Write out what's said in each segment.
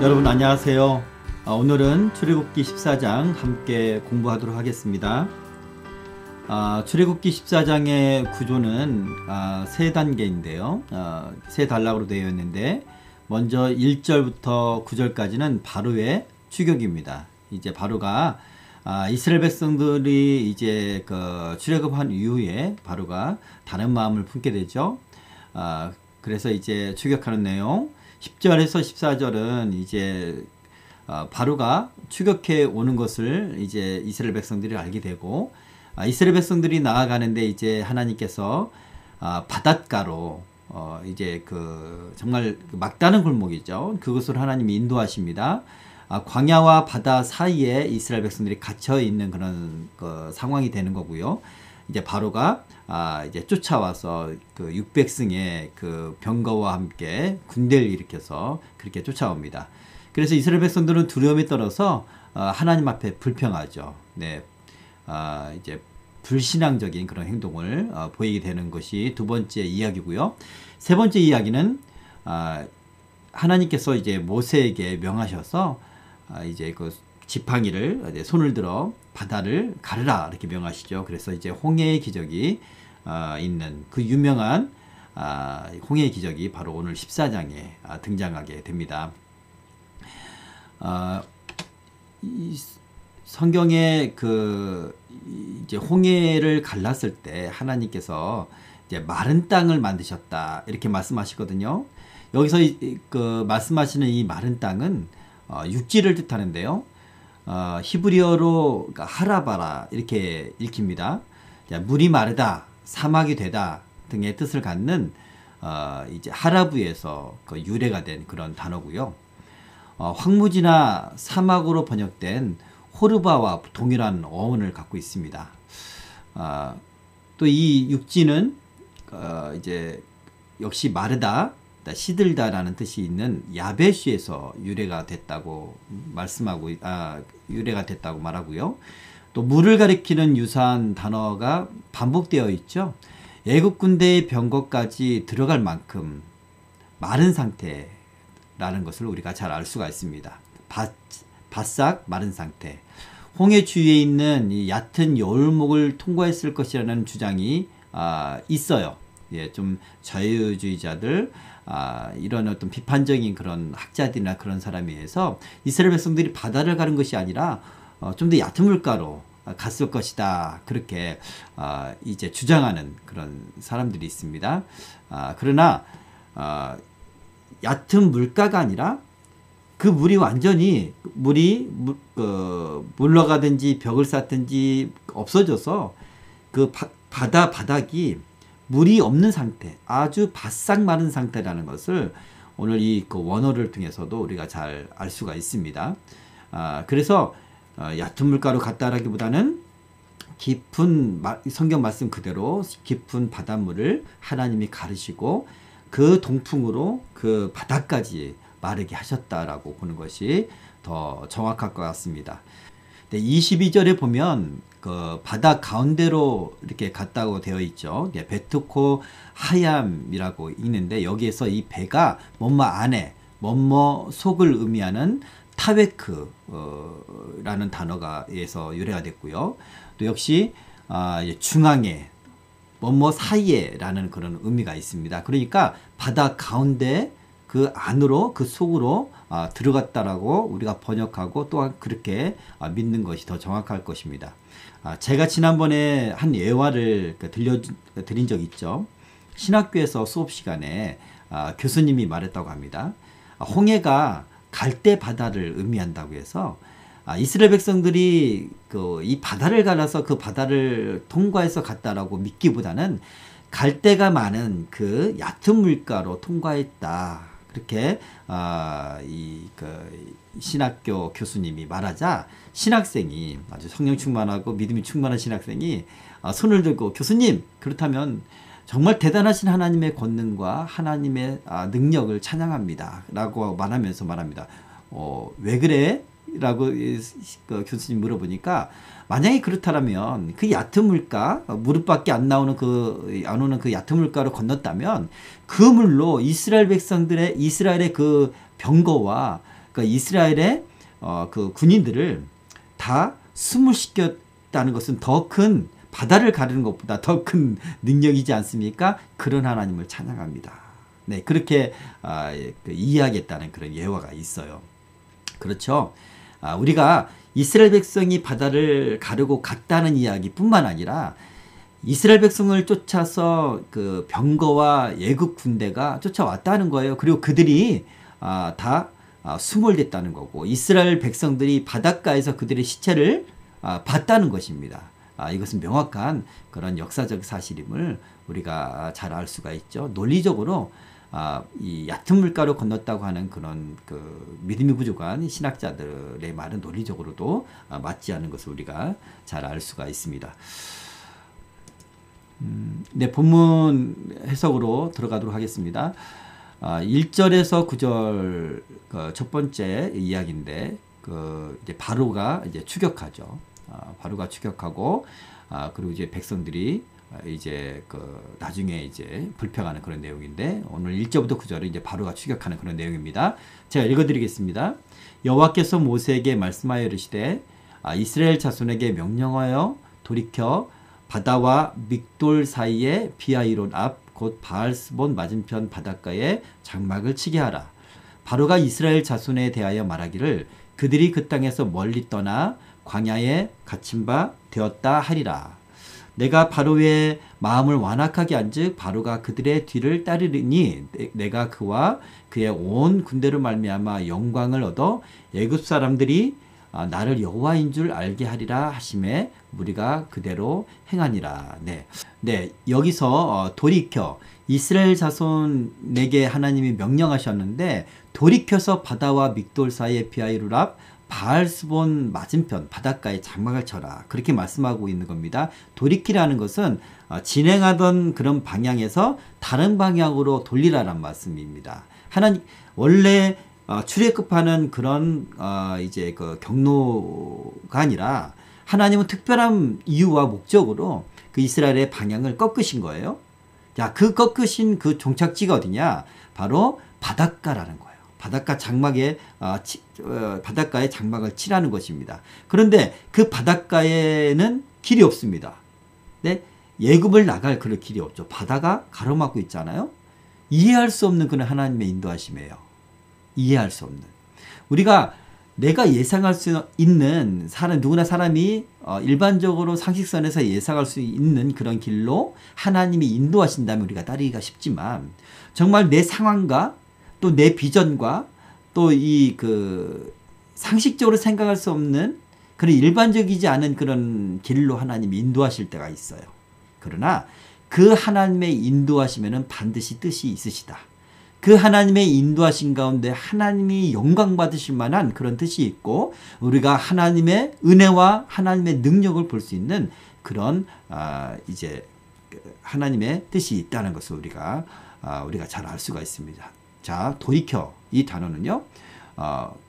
여러분 안녕하세요. 오늘은 출애굽기 14장 함께 공부하도록 하겠습니다. 출애굽기 14장의 구조는 세 단계인데요. 세 단락으로 되어 있는데 먼저 1절부터 9절까지는 바로의 추격입니다. 이제 바로가 이스라엘 백성들이 이제 그 출애굽한 이후에 바로가 다른 마음을 품게 되죠. 그래서 이제 추격하는 내용 10절에서 14절은 이제 바로가 추격해 오는 것을 이제 이스라엘 백성들이 알게 되고 이스라엘 백성들이 나아가는데 이제 하나님께서 바닷가로 이제 그 정말 막다른 골목이죠. 그것으로 하나님이 인도하십니다. 광야와 바다 사이에 이스라엘 백성들이 갇혀 있는 그런 상황이 되는 거고요. 이제 바로가 이제 쫓아와서 그 600승의 그 병거와 함께 군대를 일으켜서 그렇게 쫓아옵니다. 그래서 이스라엘 백성들은 두려움에 떨어서 하나님 앞에 불평하죠. 네, 이제 불신앙적인 그런 행동을 보이게 되는 것이 두 번째 이야기고요. 세 번째 이야기는 하나님께서 이제 모세에게 명하셔서 이제 그 지팡이를 이제 손을 들어 바다를 가르라 이렇게 명하시죠. 그래서 이제 홍해의 기적이 있는 그 유명한 홍해의 기적이 바로 오늘 14장에 등장하게 됩니다. 이 성경에 그 이제 홍해를 갈랐을 때 하나님께서 이제 마른 땅을 만드셨다 이렇게 말씀하시거든요. 여기서 그 말씀하시는 이 마른 땅은 육지를 뜻하는데요. 히브리어로 하라바라 이렇게 읽힙니다. 물이 마르다, 사막이 되다 등의 뜻을 갖는 이제 하라브에서 그 유래가 된 그런 단어고요. 황무지나 사막으로 번역된 호르바와 동일한 어원을 갖고 있습니다. 또 이 육지는 이제 역시 마르다, 시들다라는 뜻이 있는 야베시에서 유래가 됐다고 말씀하고 유래가 됐다고 말하고요. 또 물을 가리키는 유사한 단어가 반복되어 있죠. 애국 군대의 병거까지 들어갈 만큼 마른 상태라는 것을 우리가 잘 알 수가 있습니다. 바싹 마른 상태. 홍해 주위에 있는 이 얕은 여울목을 통과했을 것이라는 주장이 있어요. 예, 좀 자유주의자들 이런 어떤 비판적인 그런 학자들이나 그런 사람에 의해서 이스라엘 백성들이 바다를 가는 것이 아니라 좀 더 얕은 물가로 갔을 것이다 그렇게 이제 주장하는 그런 사람들이 있습니다. 그러나 얕은 물가가 아니라 그 물이 완전히 물러가든지 벽을 쌓든지 없어져서 그 바다 바닥이 물이 없는 상태, 아주 바싹 마른 상태라는 것을 오늘 이 그 원어를 통해서도 우리가 잘 알 수가 있습니다. 그래서 얕은 물가로 갔다라기보다는 깊은 성경 말씀 그대로 깊은 바닷물을 하나님이 가르시고 그 동풍으로 그 바닥까지 마르게 하셨다라고 보는 것이 더 정확할 것 같습니다. 22절에 보면 그 바다 가운데로 이렇게 갔다고 되어 있죠. 베트코 하얌이라고 있는데 여기에서 이 배가 뭐뭐 안에 뭐뭐 속을 의미하는 타웨크라는 단어가에서 유래가 됐고요. 또 역시 중앙에 뭐뭐 사이에라는 그런 의미가 있습니다. 그러니까 바다 가운데 그 안으로 그 속으로 들어갔다라고 우리가 번역하고 또한 그렇게 믿는 것이 더 정확할 것입니다. 제가 지난번에 한 예화를 들려드린 적 있죠. 신학교에서 수업 시간에 교수님이 말했다고 합니다. 홍해가 갈대 바다를 의미한다고 해서 이스라엘 백성들이 이 바다를 갈아서 그 바다를 통과해서 갔다라고 믿기보다는 갈대가 많은 그 얕은 물가로 통과했다. 그렇게 신학교 교수님이 말하자 신학생이 아주 성령 충만하고 믿음이 충만한 신학생이 손을 들고 교수님 그렇다면 정말 대단하신 하나님의 권능과 하나님의 능력을 찬양합니다 라고 말하면서 말합니다. 왜 그래? 라고 교수님 물어보니까 만약에 그렇다면 그 얕은 물가, 무릎밖에 안 오는 그 얕은 물가를 건넜다면 그 물로 이스라엘 백성들의 그 병거와 그 이스라엘의 그 군인들을 다 숨을 것은 더 큰 바다를 가르는 것보다 더 큰 능력이지 않습니까? 그런 하나님을 찬양합니다. 네, 그렇게 이해하겠다는 그런 예화가 있어요. 그렇죠. 우리가 이스라엘 백성이 바다를 가르고 갔다는 이야기뿐만 아니라 이스라엘 백성을 쫓아서 그 병거와 애굽 군대가 쫓아왔다는 거예요. 그리고 그들이 다 수몰됐다는 거고, 이스라엘 백성들이 바닷가에서 그들의 시체를 봤다는 것입니다. 이것은 명확한 그런 역사적 사실임을 우리가 잘 알 수가 있죠. 논리적으로 이 얕은 물가로 건넜다고 하는 그런 그 믿음이 부족한 신학자들의 말은 논리적으로도 맞지 않는 것을 우리가 잘 알 수가 있습니다. 네, 본문 해석으로 들어가도록 하겠습니다. 1절에서 9절 첫 번째 이야기인데, 이제 바로가 이제 추격하죠. 바로가 추격하고, 그리고 이제 백성들이 이제 나중에 이제 불평하는 그런 내용인데, 오늘 1절부터 9절은 이제 바로가 추격하는 그런 내용입니다. 제가 읽어드리겠습니다. 여호와께서 모세에게 말씀하여 이르시되, 이스라엘 자손에게 명령하여 돌이켜 바다와 믹돌 사이에 비아이론 앞 곧 바알스본 맞은편 바닷가에 장막을 치게 하라. 바로가 이스라엘 자손에 대하여 말하기를 그들이 그 땅에서 멀리 떠나 광야에 갇힌 바 되었다 하리라. 내가 바로의 마음을 완악하게 한즉 바로가 그들의 뒤를 따르리니 내가 그와 그의 온 군대로 말미암아 영광을 얻어 애굽 사람들이 나를 여호와인 줄 알게 하리라 하심에 우리가 그대로 행하니라. 네, 여기서 돌이켜 이스라엘 자손에게 하나님이 명령하셨는데, 돌이켜서 바다와 믹돌 사이의 비아이론 앞 바알스본 맞은편 바닷가에 장막을 쳐라, 그렇게 말씀하고 있는 겁니다. 돌이키라는 것은 진행하던 그런 방향에서 다른 방향으로 돌리라는 말씀입니다. 하나님 원래 출애굽하는 그런 이제 그 경로가 아니라 하나님은 특별한 이유와 목적으로 그 이스라엘의 방향을 꺾으신 거예요. 자, 그 꺾으신 그 종착지가 어디냐? 바로 바닷가라는 거예요. 바닷가 장막에 바닷가에 장막을 치라는 것입니다. 그런데 그 바닷가에는 길이 없습니다. 네? 애굽을 나갈 그런 길이 없죠. 바다가 가로막고 있잖아요. 이해할 수 없는 그런 하나님의 인도하심이에요. 이해할 수 없는. 우리가 내가 예상할 수 있는 누구나 사람이 일반적으로 상식선에서 예상할 수 있는 그런 길로 하나님이 인도하신다면 우리가 따르기가 쉽지만, 정말 내 상황과 또 내 비전과 또 상식적으로 생각할 수 없는 그런 일반적이지 않은 그런 길로 하나님이 인도하실 때가 있어요. 그러나 그 하나님의 인도하시면은 반드시 뜻이 있으시다. 그 하나님의 인도하신 가운데 하나님이 영광 받으실 만한 그런 뜻이 있고, 우리가 하나님의 은혜와 하나님의 능력을 볼 수 있는 그런 이제 하나님의 뜻이 있다는 것을 우리가 잘 알 수가 있습니다. 자, 돌이켜, 이 단어는요,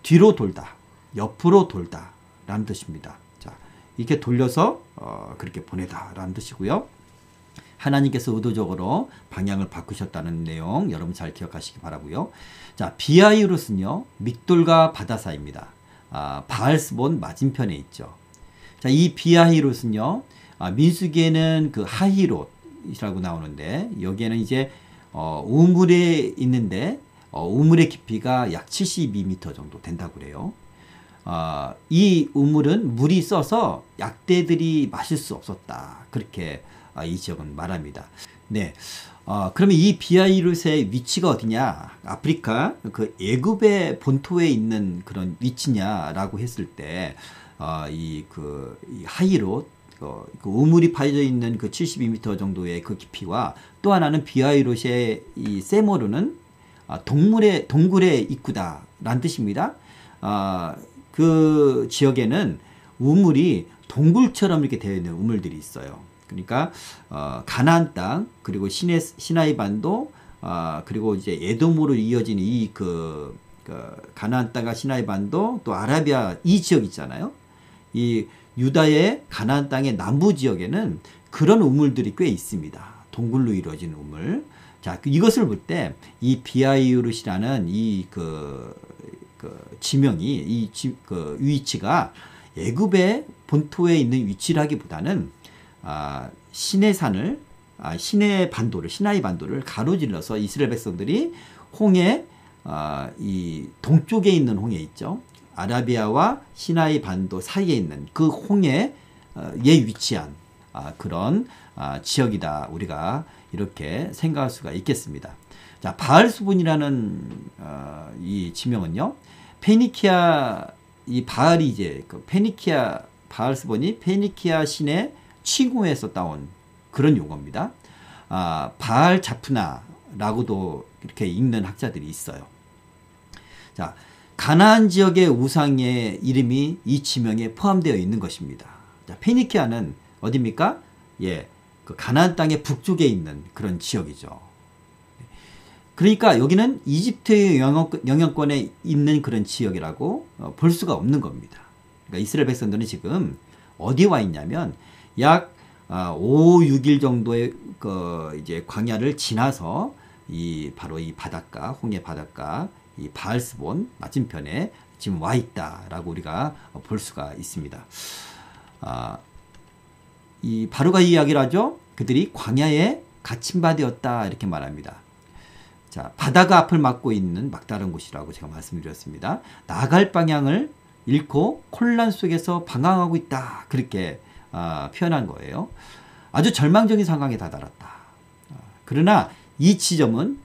뒤로 돌다, 옆으로 돌다 라는 뜻입니다. 자, 이렇게 돌려서 그렇게 보내다 라는 뜻이고요. 하나님께서 의도적으로 방향을 바꾸셨다는 내용 여러분 잘 기억하시기 바라고요. 자, 비아이롯은요, 믹돌과 바다 사이입니다. 바알스본 맞은편에 있죠. 자, 이 비아이롯은요, 민수기에는 그 하히롯이라고 나오는데, 여기에는 이제 우물에 있는데 우물의 깊이가 약 72m 정도 된다고 그래요. 이 우물은 물이 써서 약대들이 마실 수 없었다, 그렇게 이 지역은 말합니다. 네, 그러면 이 비아이롯의 위치가 어디냐? 아프리카 그 애굽의 본토에 있는 그런 위치냐라고 했을 때, 이 하히롯 그 우물이 파여져 있는 그 72m 정도의 그 깊이와, 또 하나는 비아이롯의 이 세모르는 동굴의 입구다라는 뜻입니다. 그 지역에는 우물이 동굴처럼 이렇게 되어 있는 우물들이 있어요. 그러니까 가나안 땅, 그리고 시나이 반도, 그리고 이제 에돔으로 이어지는 이 가나안 땅과 시나이 반도, 또 아라비아 이 지역 있잖아요. 이 유다의 가나안 땅의 남부 지역에는 그런 우물들이 꽤 있습니다. 동굴로 이루어진 우물. 자, 이것을 볼 때 이 비아이롯이라는 그 지명이 그 위치가 애굽의 본토에 있는 위치라기보다는 시내산을 시나이 반도를 가로질러서 이스라엘 백성들이 홍해 이 동쪽에 있는 홍해 있죠. 아라비아와 시나이 반도 사이에 있는 그 홍해에 위치한 그런 지역이다. 우리가 이렇게 생각할 수가 있겠습니다. 자, 바알수본이라는 이 지명은요. 페니키아 이 바알이 이제 그 페니키아 바알수본이 페니키아 신의 칭호에서 따온 그런 용어입니다. 바알 자푸나라고도 이렇게 읽는 학자들이 있어요. 자, 가나안 지역의 우상의 이름이 이 지명에 포함되어 있는 것입니다. 자, 페니키아는 어디입니까? 예, 그 가나안 땅의 북쪽에 있는 그런 지역이죠. 그러니까 여기는 이집트의 영향권에 있는 그런 지역이라고 볼 수가 없는 겁니다. 그러니까 이스라엘 백성들은 지금 어디 와 있냐면 약 5, 6일 정도의 그 이제 광야를 지나서 바로 이 바닷가, 홍해 바닷가, 이 바알스본 맞은편에 지금 와 있다라고 우리가 볼 수가 있습니다. 이 바로가 이야기를 하죠. 그들이 광야에 갇힌 바 되었다 이렇게 말합니다. 자, 바다가 앞을 막고 있는 막다른 곳이라고 제가 말씀드렸습니다. 나갈 방향을 잃고 혼란 속에서 방황하고 있다. 그렇게 표현한 거예요. 아주 절망적인 상황에 다다랐다. 그러나 이 지점은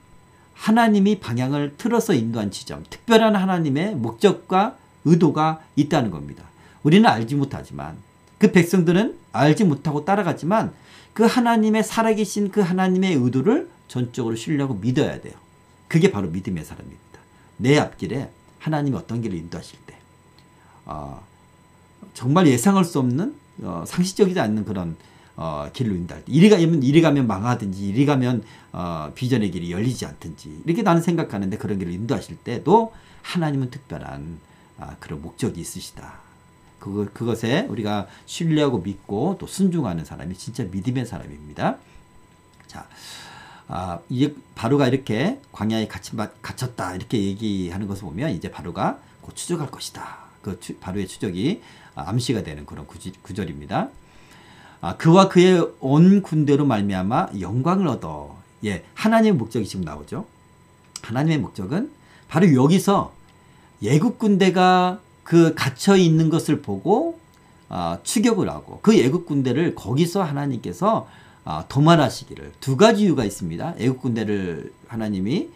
하나님이 방향을 틀어서 인도한 지점, 특별한 하나님의 목적과 의도가 있다는 겁니다. 우리는 알지 못하지만 그 백성들은 알지 못하고 따라갔지만 그 하나님의 살아계신 그 하나님의 의도를 전적으로 신뢰하고 믿어야 돼요. 그게 바로 믿음의 사람입니다. 내 앞길에 하나님이 어떤 길을 인도하실 때 정말 예상할 수 없는 상식적이지 않는 그런 길로 인도할 때 이리 가면 망하든지 이리 가면 비전의 길이 열리지 않든지 이렇게 나는 생각하는데 그런 길을 인도하실 때도 하나님은 특별한 그런 목적이 있으시다. 그것에 우리가 신뢰하고 믿고 또 순종하는 사람이 진짜 믿음의 사람입니다. 자, 이제 바로가 이렇게 광야에 갇혔다 이렇게 얘기하는 것을 보면 이제 바로가 곧 추적할 것이다. 그 바로의 추적이 암시가 되는 그런 구절입니다. 그와 그의 온 군대로 말미암아 영광을 얻어. 예, 하나님의 목적이 지금 나오죠. 하나님의 목적은 바로 여기서 애국 군대가 그 갇혀 있는 것을 보고 추격을 하고 그 애국 군대를 거기서 하나님께서 도말하시기를. 두 가지 이유가 있습니다. 애국 군대를 하나님이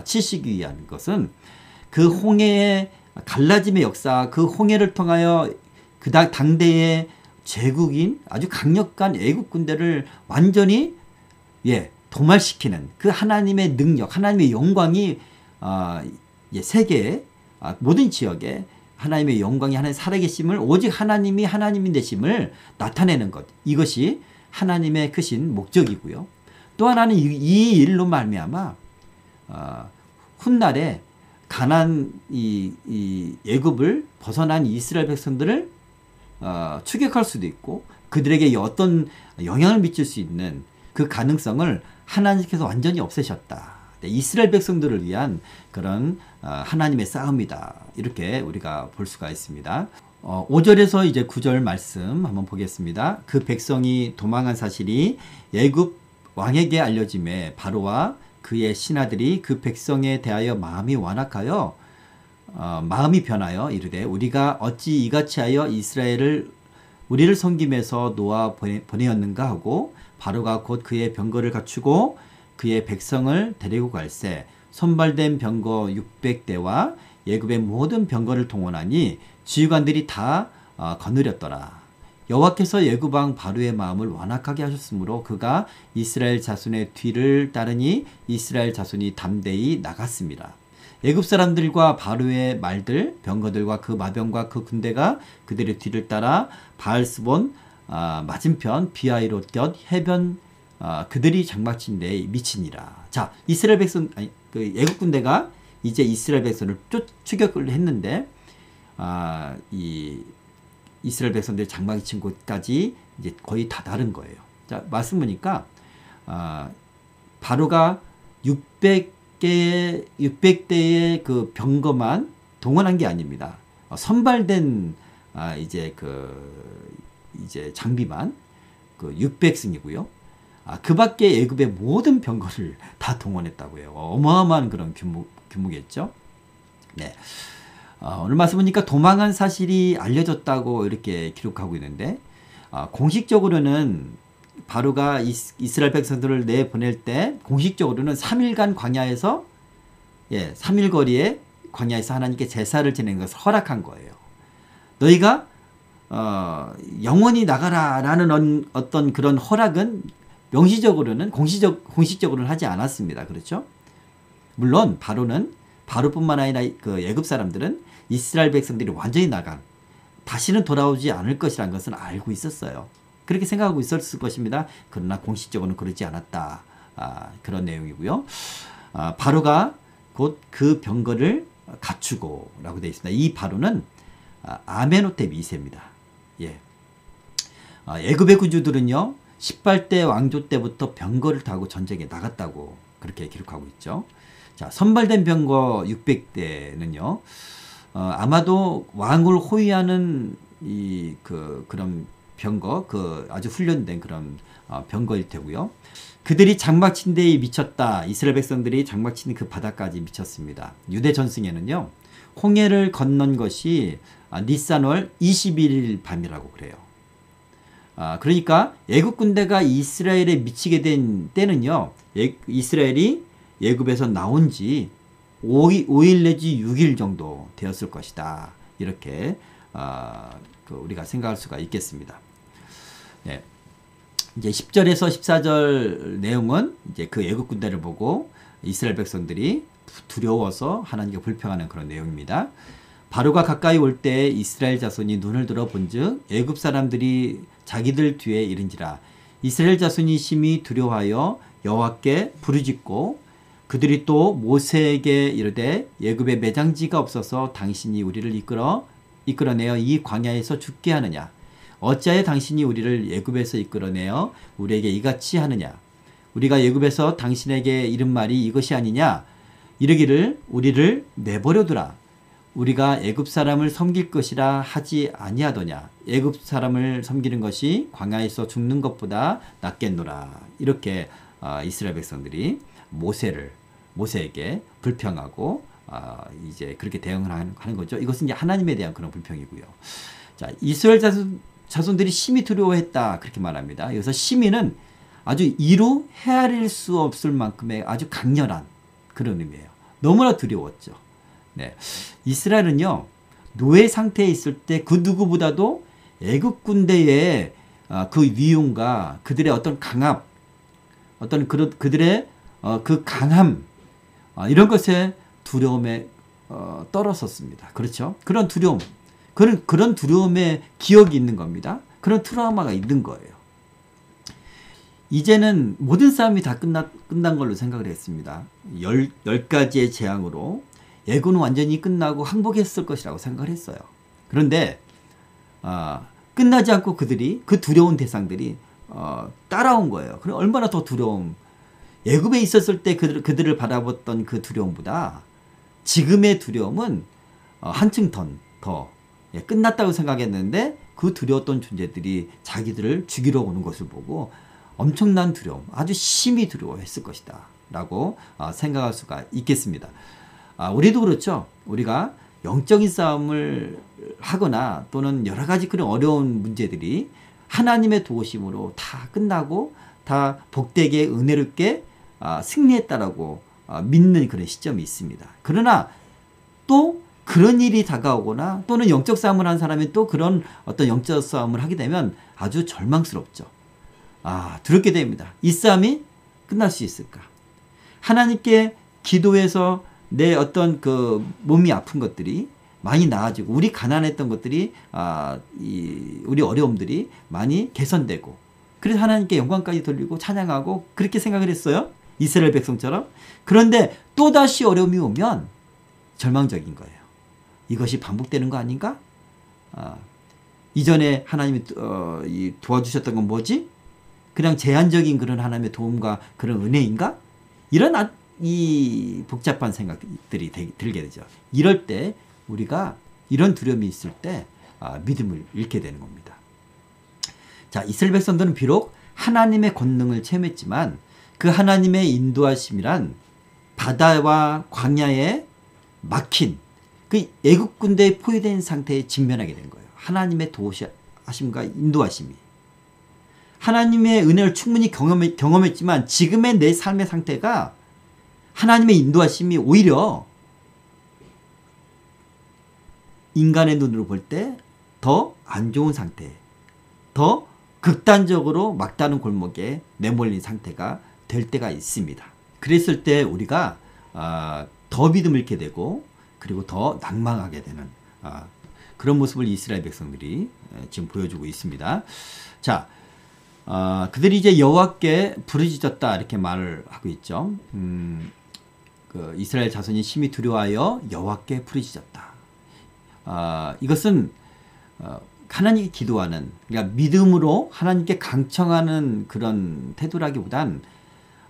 치시기 위한 것은 그 홍해의 갈라짐의 역사, 그 홍해를 통하여 그 당대의 제국인 아주 강력한 애국 군대를 완전히 도말시키는 그 하나님의 능력, 하나님의 영광이 세계의 모든 지역에 하나님의 영광이 하나님의 살아계심을 오직 하나님이 하나님인 되심을 나타내는 것. 이것이 하나님의 크신 목적이고요. 또 하나는 이 일로 말미암아 훗날에 가나안 이 애굽을 벗어난 이스라엘 백성들을 추격할 수도 있고 그들에게 어떤 영향을 미칠 수 있는 그 가능성을 하나님께서 완전히 없애셨다. 이스라엘 백성들을 위한 그런 하나님의 싸움이다. 이렇게 우리가 볼 수가 있습니다. 5절에서 이제 9절 말씀 한번 보겠습니다. 그 백성이 도망한 사실이 애굽 왕에게 알려짐에 바로와 그의 신하들이 그 백성에 대하여 마음이 완악하여 마음이 변하여 이르되 우리가 어찌 이같이 하여 우리를 섬김에서 놓아 보내었는가 하고 바로가 곧 그의 병거를 갖추고 그의 백성을 데리고 갈새 선발된 병거 600대와 애굽의 모든 병거를 동원하니 지휘관들이 다 거느렸더라. 여호와께서 애굽 왕 바로의 마음을 완악하게 하셨으므로 그가 이스라엘 자손의 뒤를 따르니 이스라엘 자손이 담대히 나갔습니다. 애굽 사람들과 바로의 말들, 병거들과 그 마병과 그 군대가 그들의 뒤를 따라 바알스본 맞은편 비하이롯 곁 해변 그들이 장막친 데에 미치니라. 자, 이스라엘 백성 그 애굽 군대가 이제 이스라엘 백성을 추격을 했는데 이 이스라엘 백성들이 장막이 친 곳까지 이제 거의 다 다른 거예요. 자, 말씀 보니까 바로가 600대의 그 병거만 동원한 게 아닙니다. 선발된 이제 장비만 그 600승이고요. 그 밖에 애굽의 모든 병거를 다 동원했다고 해요. 어마어마한 그런 규모겠죠. 네. 오늘 말씀 보니까 도망한 사실이 알려졌다고 이렇게 기록하고 있는데, 공식적으로는 바로가 이스라엘 백성들을 내보낼 때 공식적으로는 3일간 광야에서 3일 거리에 광야에서 하나님께 제사를 지내는 것을 허락한 거예요. 너희가 영원히 나가라 라는 어떤 그런 허락은 명시적으로는 공식적으로는 하지 않았습니다. 그렇죠? 물론 바로뿐만 아니라 그 애굽 사람들은 이스라엘 백성들이 완전히 나간, 다시는 돌아오지 않을 것이라는 것은 알고 있었어요. 그렇게 생각하고 있었을 것입니다. 그러나 공식적으로는 그러지 않았다. 그런 내용이고요. 바로가 곧 그 병거를 갖추고 라고 되어 있습니다. 이 바로는 아메노텝 2세입니다. 예. 애굽의 구주들은요, 18대 왕조 때부터 병거를 타고 전쟁에 나갔다고 그렇게 기록하고 있죠. 자, 선발된 병거 600대는요, 아마도 왕을 호위하는 그런 병거, 아주 훈련된 그런 병거일 테고요. 그들이 장막친 데에 미쳤다. 이스라엘 백성들이 장막친 그 바다까지 미쳤습니다. 유대 전승에는요, 홍해를 건넌 것이 니산월 21일 밤이라고 그래요. 그러니까 애굽 군대가 이스라엘에 미치게 된 때는요, 이스라엘이 애굽에서 나온 지 5일 내지 6일 정도 되었을 것이다. 이렇게 우리가 생각할 수가 있겠습니다. 네. 이제 10절에서 14절 내용은 이제 그 애굽 군대를 보고 이스라엘 백성들이 두려워서 하나님께 불평하는 그런 내용입니다. 바로가 가까이 올 때 이스라엘 자손이 눈을 들어 본즉 애굽 사람들이 자기들 뒤에 이른지라. 이스라엘 자손이 심히 두려워하여 여호와께 부르짖고 그들이 또 모세에게 이르되 애굽에 매장지가 없어서 당신이 우리를 이끌어내어 이 광야에서 죽게 하느냐. 어찌하여 당신이 우리를 애굽에서 이끌어내어 우리에게 이같이 하느냐. 우리가 애굽에서 당신에게 이른 말이 이것이 아니냐. 이르기를 우리를 내버려두라. 우리가 애굽 사람을 섬길 것이라 하지 아니하더냐. 애굽 사람을 섬기는 것이 광야에서 죽는 것보다 낫겠노라. 이렇게 이스라엘 백성들이 모세에게 불평하고 이제 그렇게 대응을 하는 거죠. 이것은 이제 하나님에 대한 그런 불평이고요. 자, 이스라엘 자손들이 심히 두려워했다. 그렇게 말합니다. 여기서 심히는 아주 이루 헤아릴 수 없을 만큼의 아주 강렬한 그런 의미예요. 너무나 두려웠죠. 네. 이스라엘은요, 노예 상태에 있을 때 그 누구보다도 애굽 군대의 그 위용과 그들의 어떤 강압, 그들의 그 강함, 이런 것에 두려움에 떨었었습니다. 그렇죠? 그런 두려움, 그런 두려움의 기억이 있는 겁니다. 그런 트라우마가 있는 거예요. 이제는 모든 싸움이 다 끝난 걸로 생각을 했습니다. 10가지의 재앙으로 애굽은 완전히 끝나고 항복했을 것이라고 생각을 했어요. 그런데 끝나지 않고 그 두려운 대상들이 따라온 거예요. 그럼 얼마나 더 애굽에 있었을 때 그들을 바라봤던 그 두려움보다 지금의 두려움은 한층 더 끝났다고 생각했는데 그 두려웠던 존재들이 자기들을 죽이러 오는 것을 보고 엄청난 두려움, 아주 심히 두려워했을 것이다 라고 생각할 수가 있겠습니다. 우리도 그렇죠. 우리가 영적인 싸움을 하거나 또는 여러 가지 그런 어려운 문제들이 하나님의 도우심으로 다 끝나고 다 복되게 은혜롭게 승리했다라고 믿는 그런 시점이 있습니다. 그러나 또 그런 일이 다가오거나 또는 영적 싸움을 하는 사람이 또 그런 어떤 영적 싸움을 하게 되면 아주 절망스럽죠. 두렵게 됩니다. 이 싸움이 끝날 수 있을까? 하나님께 기도해서 내 어떤 그 몸이 아픈 것들이 많이 나아지고 우리 가난했던 것들이 우리 어려움들이 많이 개선되고 그래서 하나님께 영광까지 돌리고 찬양하고 그렇게 생각을 했어요. 이스라엘 백성처럼. 그런데 또다시 어려움이 오면 절망적인 거예요. 이것이 반복되는 거 아닌가? 이전에 하나님이 도와주셨던 건 뭐지? 그냥 제한적인 그런 하나님의 도움과 그런 은혜인가? 이런 이 복잡한 생각들이 들게 되죠. 이럴 때 우리가 이런 두려움이 있을 때 믿음을 잃게 되는 겁니다. 자, 이스라엘 백성들은 비록 하나님의 권능을 체험했지만 그 하나님의 인도하심이란 바다와 광야에 막힌 그 애국 군대에 포위된 상태에 직면하게 된 거예요. 하나님의 도우심과 인도하심이. 하나님의 은혜를 충분히 경험했지만 지금의 내 삶의 상태가 하나님의 인도하심이 오히려 인간의 눈으로 볼 때 더 안 좋은 상태, 더 극단적으로 막다른 골목에 내몰린 상태가 될 때가 있습니다. 그랬을 때 우리가 더 믿음을 잃게 되고 그리고 더 낭망하게 되는 그런 모습을 이스라엘 백성들이 지금 보여주고 있습니다. 자, 그들이 이제 여호와께 부르짖었다 이렇게 말을 하고 있죠. 그 이스라엘 자손이 심히 두려워하여 여호와께 부르짖었다. 이것은 하나님께 기도하는, 그러니까 믿음으로 하나님께 강청하는 그런 태도라기보단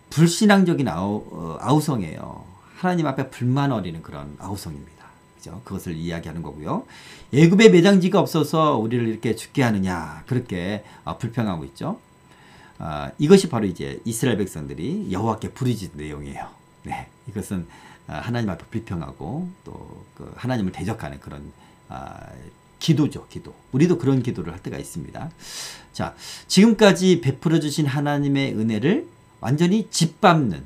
불신앙적인 아우성이에요. 하나님 앞에 불만 어리는 그런 아우성입니다. 그죠? 그것을 이야기하는 거고요. 애굽에 매장지가 없어서 우리를 이렇게 죽게 하느냐 그렇게 불평하고 있죠. 이것이 바로 이제 이스라엘 백성들이 여호와께 부르짖은 내용이에요. 네, 이것은 하나님 앞에 불평하고 또 그 하나님을 대적하는 그런 기도죠, 기도. 우리도 그런 기도를 할 때가 있습니다. 자, 지금까지 베풀어 주신 하나님의 은혜를 완전히 짓밟는,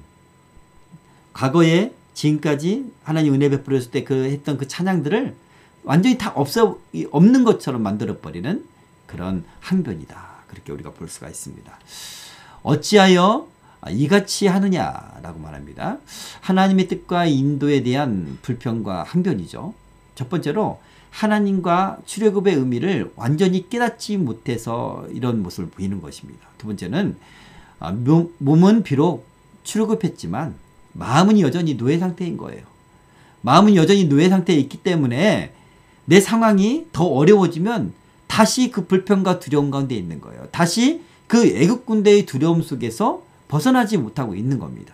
과거에 지금까지 하나님 은혜 베풀었을 때 했던 그 찬양들을 완전히 다 없는 것처럼 만들어버리는 그런 항변이다. 그렇게 우리가 볼 수가 있습니다. 어찌하여 이같이 하느냐라고 말합니다. 하나님의 뜻과 인도에 대한 불평과 항변이죠. 첫 번째로 하나님과 출애굽의 의미를 완전히 깨닫지 못해서 이런 모습을 보이는 것입니다. 두 번째는 몸은 비록 출애굽했지만 마음은 여전히 노예 상태인 거예요. 마음은 여전히 노예 상태에 있기 때문에 내 상황이 더 어려워지면 다시 그 불평과 두려움 가운데 있는 거예요. 다시 그 애국 군대의 두려움 속에서 벗어나지 못하고 있는 겁니다.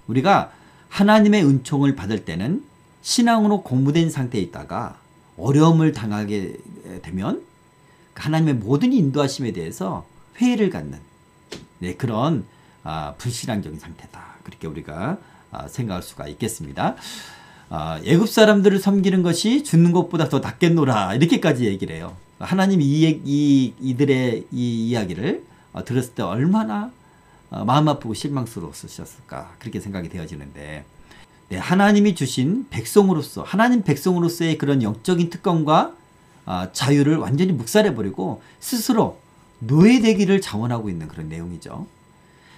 우리가 하나님의 은총을 받을 때는 신앙으로 공부된 상태에 있다가 어려움을 당하게 되면 하나님의 모든 인도하심에 대해서 회의를 갖는 그런 불신앙적인 상태다. 그렇게 우리가 생각할 수가 있겠습니다. 애굽 사람들을 섬기는 것이 죽는 것보다 더 낫겠노라 이렇게까지 얘기를 해요. 하나님이 이들의 이 이야기를 들었을 때 얼마나 마음 아프고 실망스러웠을까 그렇게 생각이 되어지는데, 네, 하나님이 주신 백성으로서, 하나님 백성으로서의 그런 영적인 특권과 자유를 완전히 묵살해버리고 스스로 노예되기를 자원하고 있는 그런 내용이죠.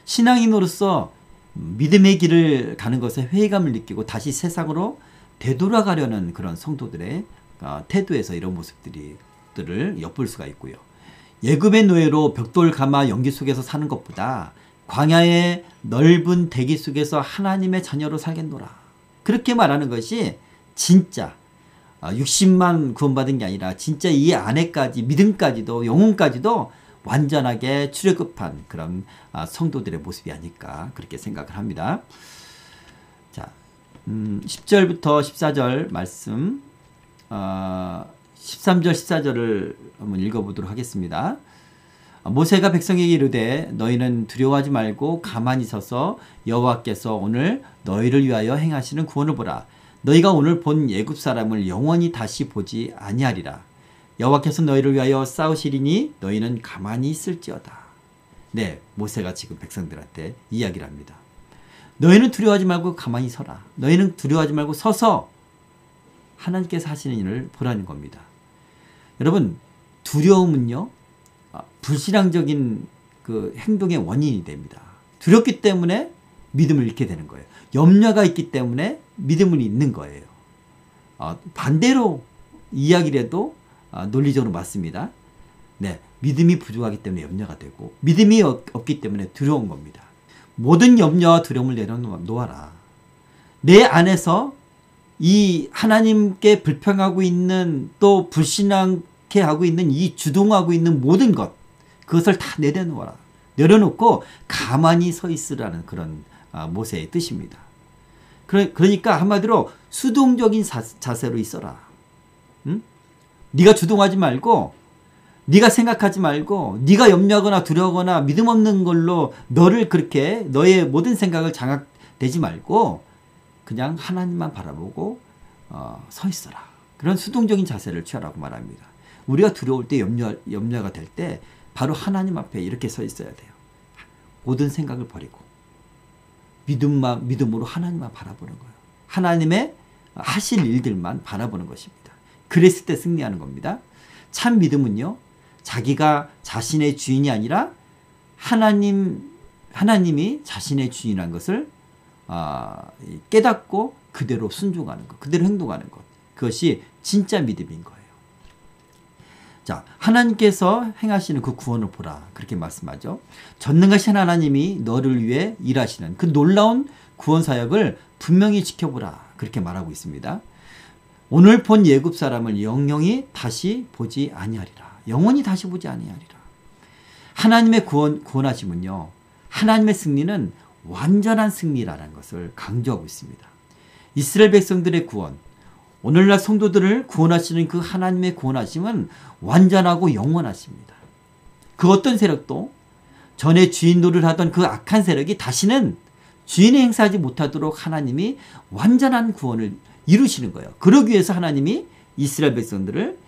신앙인으로서 믿음의 길을 가는 것에 회의감을 느끼고 다시 세상으로 되돌아가려는 그런 성도들의 태도에서 이런 모습들을 엿볼 수가 있고요. 예굽의 노예로 벽돌 가마 연기 속에서 사는 것보다 광야의 넓은 대기 속에서 하나님의 자녀로 살겠노라. 그렇게 말하는 것이 진짜 60만 구원받은 게 아니라 진짜 이 안에까지 믿음까지도 영혼까지도 완전하게 출애굽한 그런 성도들의 모습이 아닐까 그렇게 생각을 합니다. 자, 10절부터 14절 말씀 13절 14절을 한번 읽어보도록 하겠습니다. 모세가 백성에게 이르되 너희는 두려워하지 말고 가만히 서서 여호와께서 오늘 너희를 위하여 행하시는 구원을 보라. 너희가 오늘 본 애굽 사람을 영원히 다시 보지 아니하리라. 여호와께서 너희를 위하여 싸우시리니 너희는 가만히 있을지어다. 네, 모세가 지금 백성들한테 이야기를 합니다. 너희는 두려워하지 말고 가만히 서라. 너희는 두려워하지 말고 서서 하나님께서 하시는 일을 보라는 겁니다. 여러분, 두려움은요, 불신앙적인 그 행동의 원인이 됩니다. 두렵기 때문에 믿음을 잃게 되는 거예요. 염려가 있기 때문에 믿음을 잃는 거예요. 반대로 이야기를 해도 논리적으로 맞습니다. 네, 믿음이 부족하기 때문에 염려가 되고 믿음이 없기 때문에 두려운 겁니다. 모든 염려와 두려움을 내려놓아라. 내 안에서 이 하나님께 불평하고 있는 또 불신앙케 하고 있는 이 주동하고 있는 모든 것, 그것을 다 내려놓아라. 내려놓고 가만히 서 있으라는 그런 모세의 뜻입니다. 그러니까 한마디로 수동적인 자세로 있어라. 응? 네가 주동하지 말고, 네가 생각하지 말고, 네가 염려하거나 두려워하거나 믿음 없는 걸로 너를 그렇게 너의 모든 생각을 장악되지 말고 그냥 하나님만 바라보고 서 있어라. 그런 수동적인 자세를 취하라고 말합니다. 우리가 두려울 때 염려가 될 때 바로 하나님 앞에 이렇게 서 있어야 돼요. 모든 생각을 버리고 믿음으로 하나님만 바라보는 거예요. 하나님의 하실 일들만 바라보는 것입니다. 그랬을 때 승리하는 겁니다. 참 믿음은요, 자기가 자신의 주인이 아니라 하나님이 자신의 주인이라는 것을 깨닫고 그대로 순종하는 것, 그대로 행동하는 것. 그것이 진짜 믿음인 거예요. 자, 하나님께서 행하시는 그 구원을 보라. 그렇게 말씀하죠. 전능하신 하나님이 너를 위해 일하시는 그 놀라운 구원 사역을 분명히 지켜보라. 그렇게 말하고 있습니다. 오늘 본 예굽 사람을 영영이 다시 보지 아니하리라. 영원히 다시 보지 아니하리라. 하나님의 구원하심은요, 하나님의 승리는 완전한 승리라는 것을 강조하고 있습니다. 이스라엘 백성들의 구원, 오늘날 성도들을 구원하시는 그 하나님의 구원하심은 완전하고 영원하십니다. 그 어떤 세력도 전에 주인 노릇을 하던 그 악한 세력이 다시는 주인이 행사하지 못하도록 하나님이 완전한 구원을 이루시는 거예요. 그러기 위해서 하나님이 이스라엘 백성들을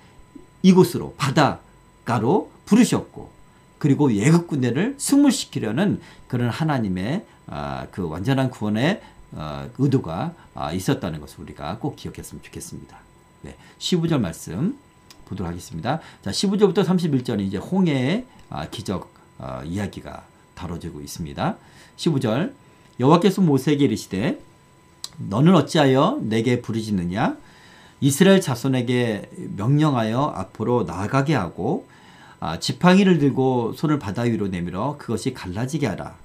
이곳으로 바닷가로 부르셨고, 그리고 애굽 군대를 승물시키려는 그런 하나님의 그 완전한 구원의 의도가 있었다는 것을 우리가 꼭 기억했으면 좋겠습니다. 네, 15절 말씀 보도록 하겠습니다. 자, 15절부터 31절은 이제 홍해의 기적 이야기가 다뤄지고 있습니다. 15절, 여호와께서 모세에게 이르시되 너는 어찌하여 내게 부르짖느냐? 이스라엘 자손에게 명령하여 앞으로 나아가게 하고 지팡이를 들고 손을 바다 위로 내밀어 그것이 갈라지게 하라.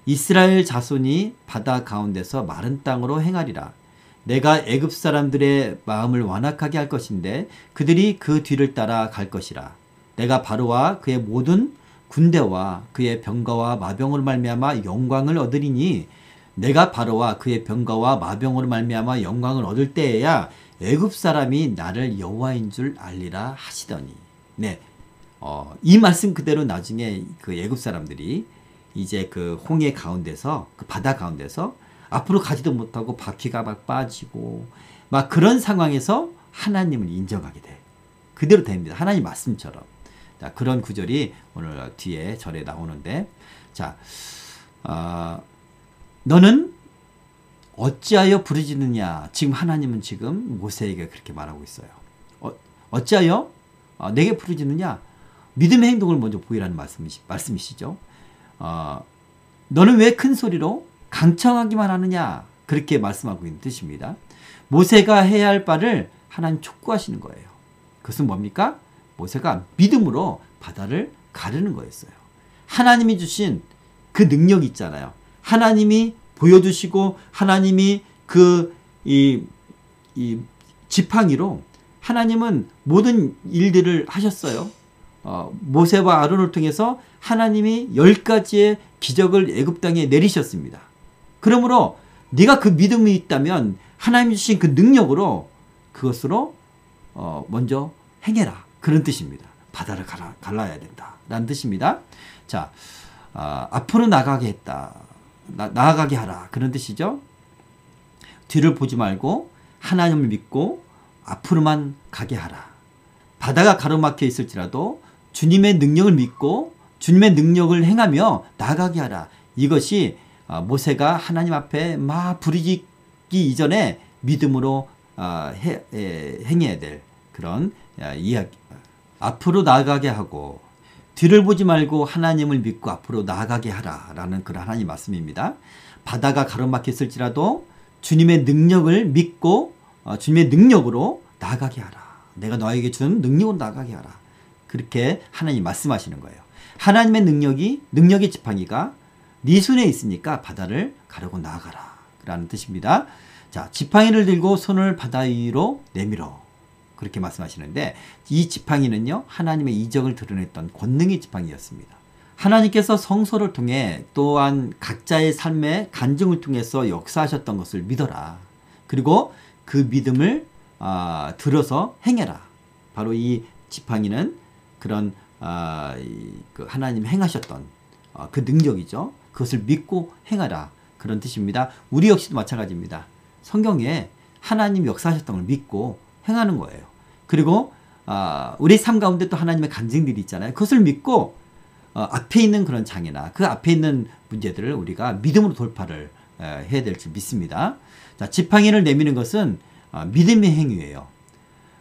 이스라엘 자손이 바다 가운데서 마른 땅으로 행하리라. 내가 애굽 사람들의 마음을 완악하게 할 것인데 그들이 그 뒤를 따라 갈 것이라. 내가 바로와 그의 모든 군대와 그의 병거와 마병으로 말미암아 영광을 얻으리니 내가 바로와 그의 병거와 마병으로 말미암아 영광을 얻을 때에야 애굽 사람이 나를 여호와인 줄 알리라 하시더니. 네, 이 말씀 그대로 나중에 그 애굽 사람들이 이제 그 홍해 가운데서, 그 바다 가운데서 앞으로 가지도 못하고 바퀴가 막 빠지고 막 그런 상황에서 하나님을 인정하게 돼. 그대로 됩니다. 하나님 말씀처럼. 자, 그런 구절이 오늘 뒤에 절에 나오는데, 자, 너는 어찌하여 부르짖느냐? 지금 하나님은 지금 모세에게 그렇게 말하고 있어요. 어찌하여 내게 부르짖느냐? 믿음의 행동을 먼저 보이라는 말씀이시죠. 너는 왜 큰 소리로 강청하기만 하느냐? 그렇게 말씀하고 있는 뜻입니다. 모세가 해야 할 바를 하나님 촉구하시는 거예요. 그것은 뭡니까? 모세가 믿음으로 바다를 가르는 거였어요. 하나님이 주신 그 능력이 있잖아요. 하나님이 보여주시고 하나님이 이 지팡이로 하나님은 모든 일들을 하셨어요. 모세와 아론을 통해서 하나님이 10가지의 기적을 애굽 땅에 내리셨습니다. 그러므로 네가 그 믿음이 있다면 하나님이 주신 그 능력으로 그것으로 먼저 행해라. 그런 뜻입니다. 바다를 갈라야 된다. 라는 뜻입니다. 자, 앞으로 나가게 했다. 나아가게 하라. 그런 뜻이죠. 뒤를 보지 말고 하나님을 믿고 앞으로만 가게 하라. 바다가 가로막혀 있을지라도 주님의 능력을 믿고 주님의 능력을 행하며 나아가게 하라. 이것이 모세가 하나님 앞에 막 부르짖기 이전에 믿음으로 행해야 될 그런 이야기. 앞으로 나아가게 하고 뒤를 보지 말고 하나님을 믿고 앞으로 나아가게 하라라는 그런 하나님 말씀입니다. 바다가 가로막혔을지라도 주님의 능력을 믿고 주님의 능력으로 나아가게 하라. 내가 너에게 준 능력으로 나아가게 하라. 그렇게 하나님 말씀하시는 거예요. 하나님의 능력의 지팡이가 네 손에 있으니까 바다를 가르고 나아가라 라는 뜻입니다. 자, 지팡이를 들고 손을 바다 위로 내밀어. 그렇게 말씀하시는데 이 지팡이는요, 하나님의 이적을 드러냈던 권능의 지팡이였습니다. 하나님께서 성소를 통해 또한 각자의 삶의 간증을 통해서 역사하셨던 것을 믿어라. 그리고 그 믿음을 들어서 행해라. 바로 이 지팡이는 그런 그 하나님 행하셨던 그 능력이죠. 그것을 믿고 행하라. 그런 뜻입니다. 우리 역시도 마찬가지입니다. 성경에 하나님 역사하셨던 걸 믿고 행하는 거예요. 그리고 우리 삶 가운데 또 하나님의 간증들이 있잖아요. 그것을 믿고 앞에 있는 그런 장애나 그 앞에 있는 문제들을 우리가 믿음으로 돌파를 해야 될 줄 믿습니다. 자, 지팡이를 내미는 것은 믿음의 행위예요.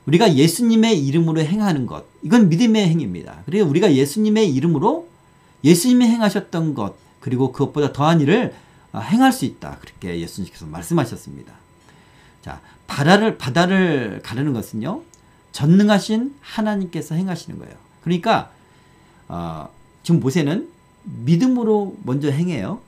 우리가 예수님의 이름으로 행하는 것, 이건 믿음의 행위입니다. 그리고 우리가 예수님의 이름으로 예수님이 행하셨던 것, 그리고 그것보다 더한 일을 행할 수 있다. 그렇게 예수님께서 말씀하셨습니다. 자, 바다를 가르는 것은요, 전능하신 하나님께서 행하시는 거예요. 그러니까 지금 모세는 믿음으로 먼저 행해요.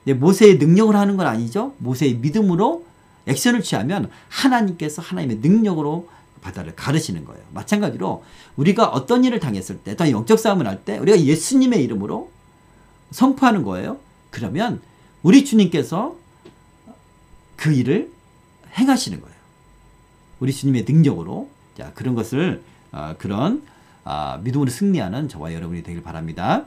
근데 모세의 능력으로 하는 건 아니죠. 모세의 믿음으로 액션을 취하면 하나님께서 하나님의 능력으로 바다를 가르시는 거예요. 마찬가지로 우리가 어떤 일을 당했을 때, 또 영적 싸움을 할 때 우리가 예수님의 이름으로 선포하는 거예요. 그러면 우리 주님께서 그 일을 행하시는 거예요. 우리 주님의 능력으로. 자, 그런 것을 그런 믿음으로 승리하는 저와 여러분이 되길 바랍니다.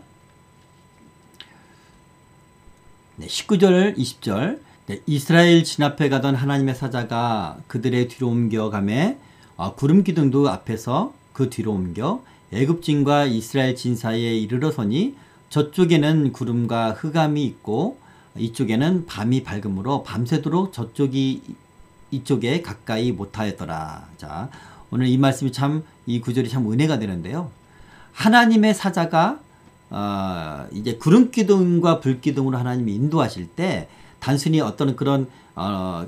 네, 19절 20절 네, 이스라엘 진압해 가던 하나님의 사자가 그들의 뒤로 옮겨가매 구름 기둥도 앞에서 그 뒤로 옮겨 애굽진과 이스라엘 진 사이에 이르러서니 저쪽에는 구름과 흑암이 있고 이쪽에는 밤이 밝음으로 밤새도록 저쪽이 이쪽에 가까이 못하였더라. 자, 오늘 이 말씀이 참, 이 구절이 참 은혜가 되는데요. 하나님의 사자가 이제 구름 기둥과 불 기둥으로 하나님이 인도하실 때 단순히 어떤 그런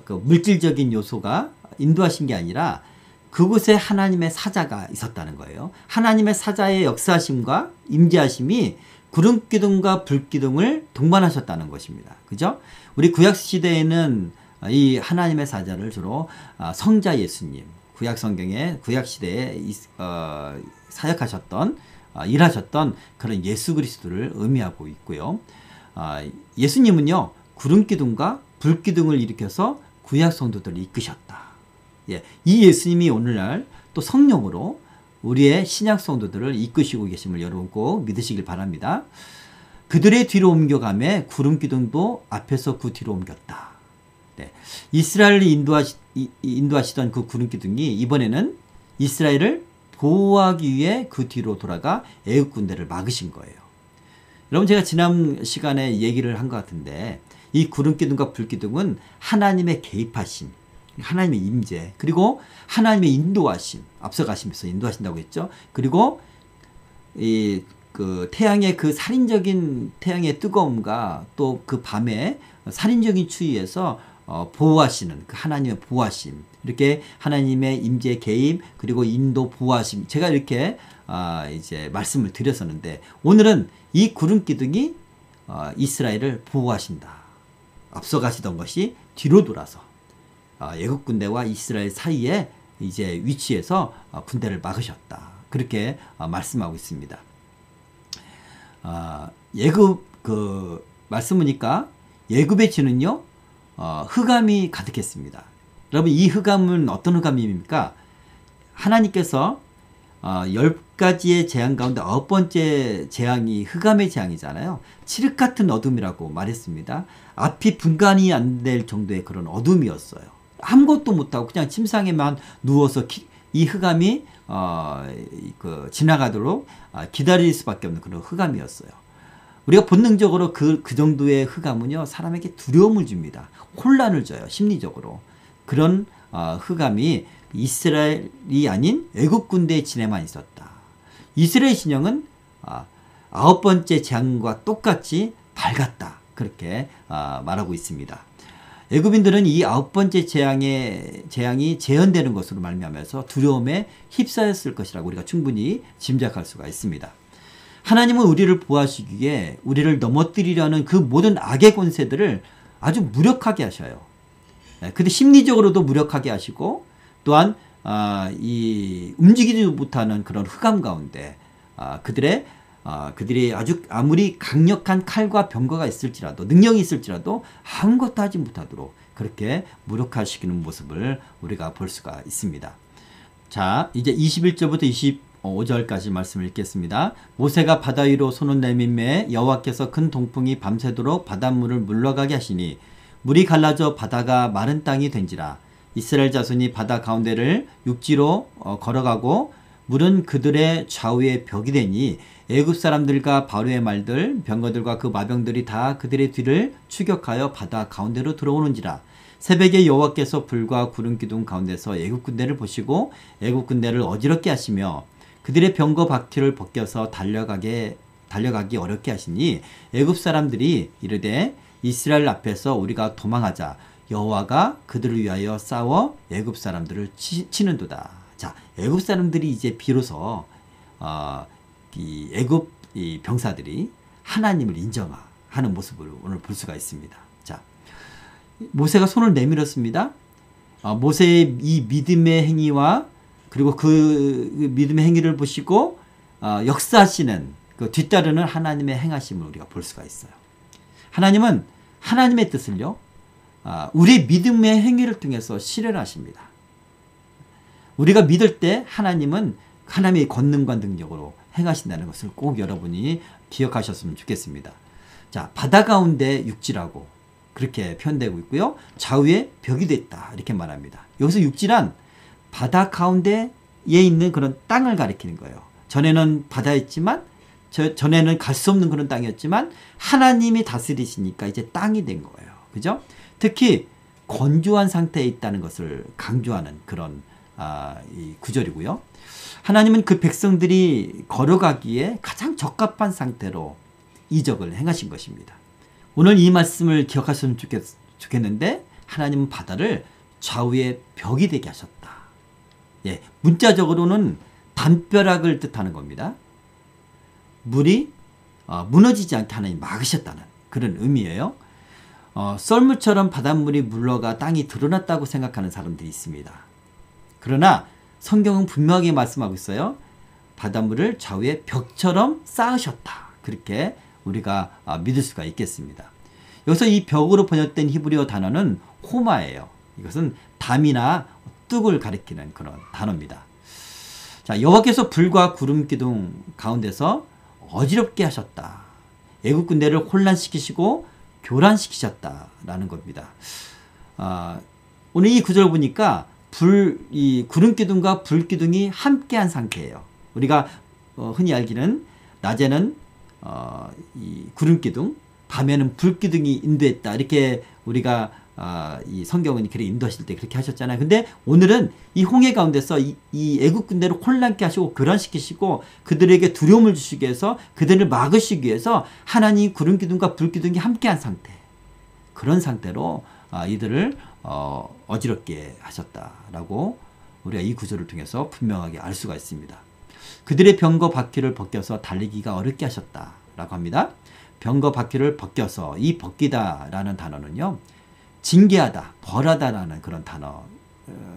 그 물질적인 요소가 인도하신 게 아니라 그곳에 하나님의 사자가 있었다는 거예요. 하나님의 사자의 역사하심과 임재하심이 구름 기둥과 불 기둥을 동반하셨다는 것입니다. 그죠? 우리 구약 시대에는 이 하나님의 사자를 주로 성자 예수님, 구약 성경에 구약 시대에 사역하셨던 일하셨던 그런 예수 그리스도를 의미하고 있고요. 예수님은요, 구름 기둥과 불 기둥을 일으켜서 구약 성도들을 이끄셨다. 예, 이 예수님이 오늘날 또 성령으로 우리의 신약 성도들을 이끄시고 계심을 여러분 꼭 믿으시길 바랍니다. 그들의 뒤로 옮겨가매 구름 기둥도 앞에서 그 뒤로 옮겼다. 네, 이스라엘을 인도하시던 그 구름 기둥이 이번에는 이스라엘을 보호하기 위해 그 뒤로 돌아가 애국 군대를 막으신 거예요. 여러분, 제가 지난 시간에 얘기를 한 것 같은데 이 구름 기둥과 불 기둥은 하나님의 개입하심, 하나님의 임재, 그리고 하나님의 인도하심, 앞서가시면서 인도하신다고 했죠. 그리고 그 태양의 그 살인적인 태양의 뜨거움과 또 그 밤의 살인적인 추위에서 보호하시는 그 하나님의 보호하심, 이렇게 하나님의 임재 개입, 그리고 인도 보호하심, 제가 이렇게 이제 말씀을 드렸었는데 오늘은 이 구름 기둥이 이스라엘을 보호하신다. 앞서가시던 것이 뒤로 돌아서 애국 군대와 이스라엘 사이에 이제 위치해서 군대를 막으셨다. 그렇게 말씀하고 있습니다. 예굽 그 말씀 보니까 예굽의 지는요 흑암이 가득했습니다. 여러분, 이 흑암은 어떤 흑암입니까? 하나님께서 10가지의 재앙 가운데 9번째 재앙이 흑암의 재앙이잖아요. 칠흑 같은 어둠이라고 말했습니다. 앞이 분간이 안 될 정도의 그런 어둠이었어요. 아무것도 못하고 그냥 침상에만 누워서 이 흑암이 지나가도록 기다릴 수밖에 없는 그런 흑암이었어요. 우리가 본능적으로 그 정도의 흑암은요, 사람에게 두려움을 줍니다. 혼란을 줘요, 심리적으로. 그런 흑암이 이스라엘이 아닌 애국 군대의 진에만 있었다. 이스라엘 진영은 9번째 재앙과 똑같이 밝았다. 그렇게 말하고 있습니다. 애굽인들은 이 9번째 재앙이 재현되는 것으로 말미암아서 두려움에 휩싸였을 것이라고 우리가 충분히 짐작할 수가 있습니다. 하나님은 우리를 보호하시기에 우리를 넘어뜨리려는 그 모든 악의 권세들을 아주 무력하게 하셔요. 근데 심리적으로도 무력하게 하시고 또한 이 움직이지 못하는 그런 흑암 가운데 그들이 아무리 강력한 칼과 병거가 있을지라도, 능력이 있을지라도 아무것도 하지 못하도록 그렇게 무력화시키는 모습을 우리가 볼 수가 있습니다. 자, 이제 21절부터 25절까지 말씀을 읽겠습니다. 모세가 바다 위로 손을 내밀매 여호와께서 큰 동풍이 밤새도록 바닷물을 물러가게 하시니 물이 갈라져 바다가 마른 땅이 된지라. 이스라엘 자손이 바다 가운데를 육지로 걸어가고 물은 그들의 좌우에 벽이 되니 애굽 사람들과 바로의 말들 병거들과 그 마병들이 다 그들의 뒤를 추격하여 바다 가운데로 들어오는지라. 새벽에 여호와께서 불과 구름 기둥 가운데서 애굽 군대를 보시고 애굽 군대를 어지럽게 하시며 그들의 병거 바퀴를 벗겨서 달려가기 어렵게 하시니 애굽 사람들이 이르되 이스라엘 앞에서 우리가 도망하자. 여호와가 그들을 위하여 싸워 애굽 사람들을 치는도다. 자, 애굽 사람들이 이제 비로소 이 애굽 이 병사들이 하나님을 인정하는 모습을 오늘 볼 수가 있습니다. 자, 모세가 손을 내밀었습니다. 모세의 이 믿음의 행위와 그리고 그 믿음의 행위를 보시고 역사하시는 그 뒤따르는 하나님의 행하심을 우리가 볼 수가 있어요. 하나님은 하나님의 뜻을요, 우리의 믿음의 행위를 통해서 실현하십니다. 우리가 믿을 때 하나님은 하나님의 권능과 능력으로 행하신다는 것을 꼭 여러분이 기억하셨으면 좋겠습니다. 자, 바다 가운데 육지라고 그렇게 표현되고 있고요. 좌우에 벽이 됐다 이렇게 말합니다. 여기서 육지란 바다 가운데에 있는 그런 땅을 가리키는 거예요. 전에는 바다였지만 전에는 갈 수 없는 그런 땅이었지만 하나님이 다스리시니까 이제 땅이 된 거예요. 그죠? 특히 건조한 상태에 있다는 것을 강조하는 그런 이 구절이고요. 하나님은 그 백성들이 걸어가기에 가장 적합한 상태로 이적을 행하신 것입니다. 오늘 이 말씀을 기억하셨으면 좋겠는데 하나님은 바다를 좌우에 벽이 되게 하셨다. 예, 문자적으로는 담벼락을 뜻하는 겁니다. 물이 무너지지 않게 하나님 막으셨다는 그런 의미예요. 썰물처럼 바닷물이 물러가 땅이 드러났다고 생각하는 사람들이 있습니다. 그러나 성경은 분명하게 말씀하고 있어요. 바닷물을 좌우에 벽처럼 쌓으셨다. 그렇게 우리가 믿을 수가 있겠습니다. 여기서 이 벽으로 번역된 히브리어 단어는 호마예요. 이것은 담이나 뚝을 가리키는 그런 단어입니다. 자, 여호와께서 불과 구름 기둥 가운데서 어지럽게 하셨다. 애굽 군대를 혼란시키시고 교란시키셨다라는 겁니다. 오늘 이 구절 보니까 이 구름 기둥과 불 기둥이 함께한 상태예요. 우리가 흔히 알기는 낮에는 이 구름 기둥, 밤에는 불 기둥이 인도했다. 이렇게 우리가 이 성경은 그렇게 인도하실 때 그렇게 하셨잖아요. 근데 오늘은 이 홍해 가운데서 이 애굽 군대를 혼란케 하시고 교란시키시고 그들에게 두려움을 주시기 위해서 그들을 막으시기 위해서 하나님 구름 기둥과 불 기둥이 함께한 상태, 그런 상태로 이들을 어지럽게 하셨다라고 우리가 이 구절을 통해서 분명하게 알 수가 있습니다. 그들의 병거 바퀴를 벗겨서 달리기가 어렵게 하셨다라고 합니다. 병거 바퀴를 벗겨서, 이 벗기다라는 단어는요, 징계하다, 벌하다라는 그런 단어,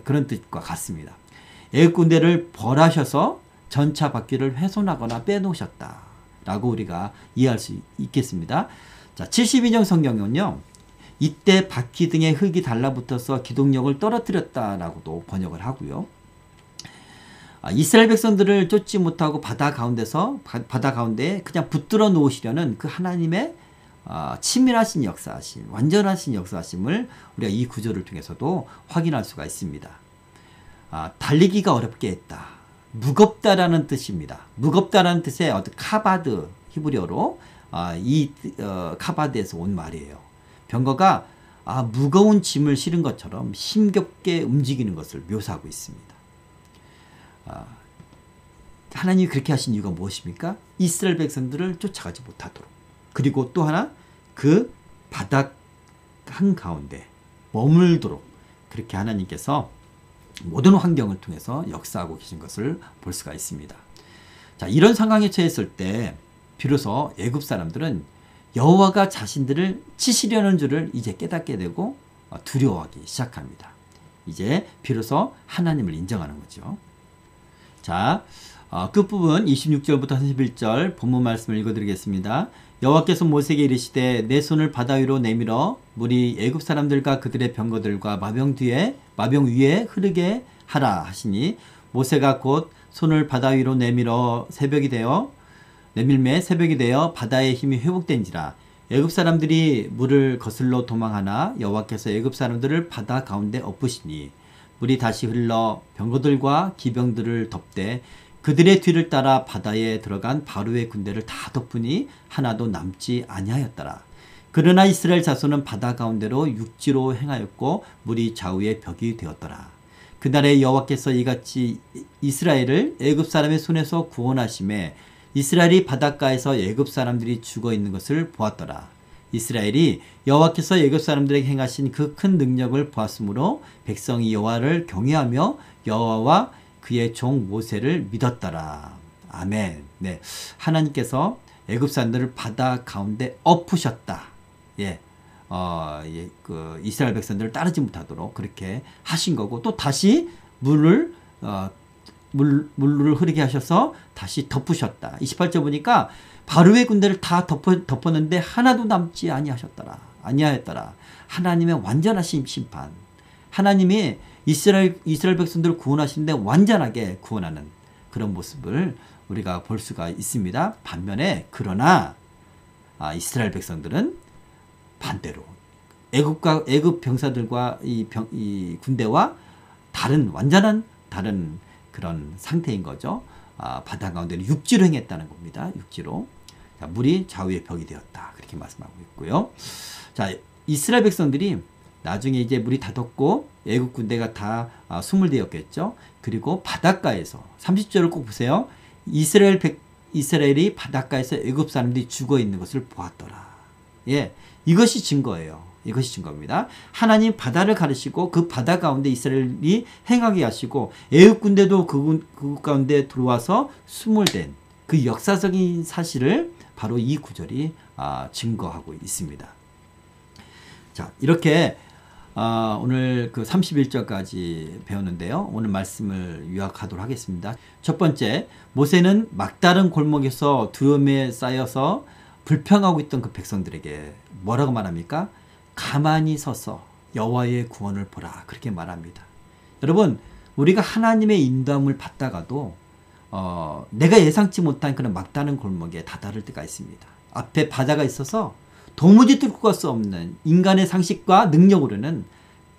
그런 뜻과 같습니다. 애굽 군대를 벌하셔서 전차 바퀴를 훼손하거나 빼놓으셨다라고 우리가 이해할 수 있겠습니다. 자, 72년 성경은요, 이때 바퀴 등의 흙이 달라붙어서 기동력을 떨어뜨렸다라고도 번역을 하고요. 이스라엘 백성들을 쫓지 못하고 바다 가운데에 그냥 붙들어 놓으시려는 그 하나님의 치밀하신 역사하심, 완전하신 역사하심을 우리가 이 구절을 통해서도 확인할 수가 있습니다. 달리기가 어렵게 했다. 무겁다라는 뜻입니다. 무겁다라는 뜻의 카바드, 히브리어로 이 카바드에서 온 말이에요. 병거가 무거운 짐을 실은 것처럼 힘겹게 움직이는 것을 묘사하고 있습니다. 하나님이 그렇게 하신 이유가 무엇입니까? 이스라엘 백성들을 쫓아가지 못하도록, 그리고 또 하나 그 바닥 한가운데 머물도록 그렇게 하나님께서 모든 환경을 통해서 역사하고 계신 것을 볼 수가 있습니다. 자, 이런 상황에 처했을 때 비로소 애굽 사람들은 여호와가 자신들을 치시려는 줄을 이제 깨닫게 되고 두려워하기 시작합니다. 이제 비로소 하나님을 인정하는 거죠. 자, 끝부분 26절부터 31절 본문 말씀을 읽어드리겠습니다. 여호와께서 모세에게 이르시되 내 손을 바다 위로 내밀어 물이 애굽 사람들과 그들의 병거들과 마병 위에 흐르게 하라 하시니 모세가 곧 손을 바다 위로 내밀매 새벽이 되어 바다의 힘이 회복된지라. 애굽 사람들이 물을 거슬러 도망하나 여호와께서 애굽 사람들을 바다 가운데 엎으시니 물이 다시 흘러 병거들과 기병들을 덮되 그들의 뒤를 따라 바다에 들어간 바로의 군대를 다 덮으니 하나도 남지 아니하였더라. 그러나 이스라엘 자손은 바다 가운데로 육지로 행하였고 물이 좌우의 벽이 되었더라. 그날에 여호와께서 이같이 이스라엘을 애굽 사람의 손에서 구원하심에 이스라엘이 바닷가에서 애굽 사람들이 죽어 있는 것을 보았더라. 이스라엘이 여호와께서 애굽 사람들에게 행하신 그 큰 능력을 보았으므로 백성이 여호와를 경외하며 여호와와 그의 종 모세를 믿었더라. 아멘. 네, 하나님께서 애굽 사람들을 바다 가운데 엎으셨다. 그 이스라엘 백성들을 따르지 못하도록 그렇게 하신 거고, 또 다시 물을 흐르게 하셔서 다시 덮으셨다. 28절 보니까 바로의 군대를 다 덮었는데 하나도 남지 아니하였더라. 하나님의 완전하신 심판. 하나님이 이스라엘 백성들을 구원하시는데 완전하게 구원하는 그런 모습을 우리가 볼 수가 있습니다. 반면에 그러나 이스라엘 백성들은 반대로 애굽 병사들과 이 군대와 완전한 다른 그런 상태인 거죠. 바다 가운데 육지로 행했다는 겁니다. 육지로. 자, 물이 좌우의 벽이 되었다. 그렇게 말씀하고 있고요. 자, 이스라엘 백성들이 나중에 이제 물이 다 덮고 애굽 군대가 다 수물되었겠죠. 그리고 바닷가에서 30절을 꼭 보세요. 이스라엘이 바닷가에서 애굽 사람들이 죽어 있는 것을 보았더라. 이것이 증거예요. 이것이 증거입니다. 하나님 바다를 가르시고 그 바다 가운데 이스라엘이 행하게 하시고 애굽 군대도 그 가운데 들어와서 수몰된 그 역사적인 사실을 바로 이 구절이 증거하고 있습니다. 자, 이렇게 오늘 그 31절까지 배웠는데요. 오늘 말씀을 요약하도록 하겠습니다. 첫 번째, 모세는 막다른 골목에서 두려움에 쌓여서 불평하고 있던 그 백성들에게 뭐라고 말합니까? 가만히 서서 여호와의 구원을 보라. 그렇게 말합니다. 여러분, 우리가 하나님의 인도함을 받다가도 내가 예상치 못한 그런 막다른 골목에 다다를 때가 있습니다. 앞에 바다가 있어서 도무지 뚫고 갈 수 없는 인간의 상식과 능력으로는